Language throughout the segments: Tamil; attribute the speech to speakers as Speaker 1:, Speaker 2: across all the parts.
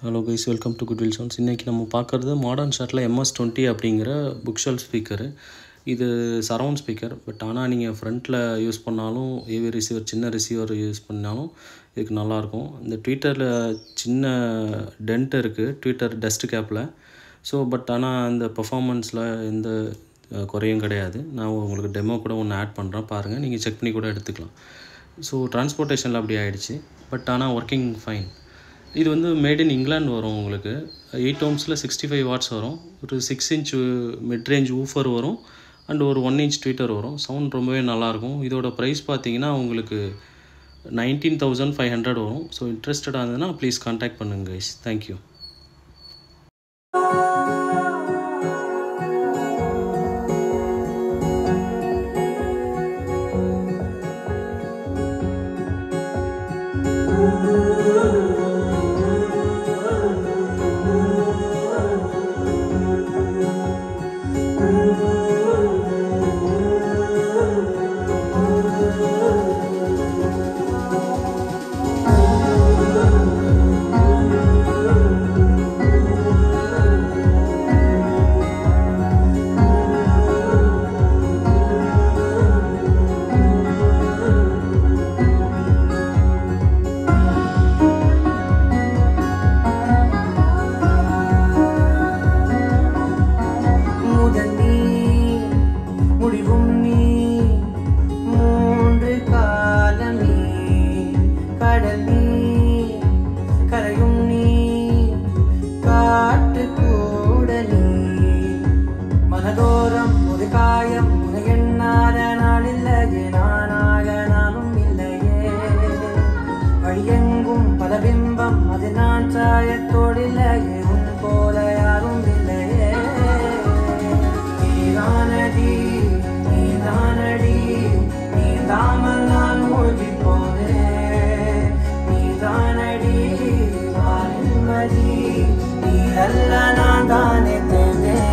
Speaker 1: Hello guys, welcome to goodwill sounds. இன்றைக்கி நம்ம பார்க்குறது மாடர்ன் ஷாட்டில் MS-20 அப்படிங்கிற புக் ஷெல்ஃப் ஸ்பீக்கரு. இது சரவுண்ட் ஸ்பீக்கர். பட் ஆனால் நீங்கள் ஃப்ரண்ட்டில் யூஸ் பண்ணாலும், ஏவி ரிசீவர், சின்ன ரிசீவர் யூஸ் பண்ணாலும் இதுக்கு நல்லாயிருக்கும். இந்த ட்விட்டரில் சின்ன டென்ட் இருக்குது, ட்விட்டர் டஸ்ட் கேப்பில். ஸோ பட் ஆனால் அந்த பர்ஃபார்மன்ஸில் எந்த குறையும் கிடையாது. நான் உங்களுக்கு டெமோ கூட ஒன்று ஆட் பண்ணுறேன், பாருங்கள். நீங்கள் செக் பண்ணி கூட எடுத்துக்கலாம். ஸோ டிரான்ஸ்போர்ட்டேஷனில் அப்படி ஆகிடுச்சு. பட் ஆனால் ஒர்க்கிங் ஃபைன். இது வந்து மேட் இன் இங்கிலாந்து வரும். உங்களுக்கு 8 ohmஸில் 65 watts வரும். ஒரு 6 inch மிட் ரேஞ்ச் ஊஃபர் வரும். அண்ட் ஒரு 1 inch ட்விட்டர் வரும். சவுண்ட் ரொம்பவே நல்லாயிருக்கும். இதோட ப்ரைஸ் பார்த்தீங்கன்னா உங்களுக்கு 19,500 வரும். ஸோ இன்ட்ரெஸ்டடாக இருந்ததுன்னா ப்ளீஸ் கான்டாக்ட் பண்ணுங்க கைஸ். தேங்க்யூ.
Speaker 2: பிம்பம் அது நான் சாயத்தோடில்லையே, உன் போல யாரும் இல்லையே. நீதானடி நீதானடி, நீதாமல் நான் மூழ்கி போனேன். நீதானடி வான்மதி, நீ அல்ல நான் தானே தேர்ந்தேன்.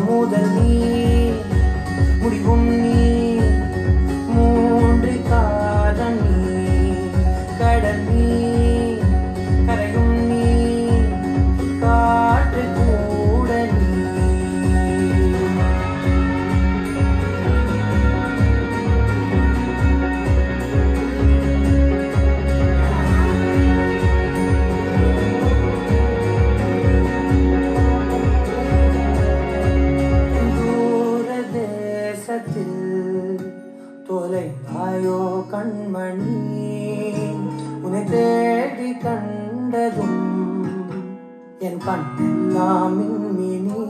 Speaker 2: முதல் நீ, முடிவும் நீ, மூன்று காதல் நீ, கடல் நீ, கரையும் நீ, காற்று கூட நீ. தொலைந்தாயோ கண்மணி, உன்னை தேடி கண்டதும் என் கண்ணெல்லாம் மின்மினி.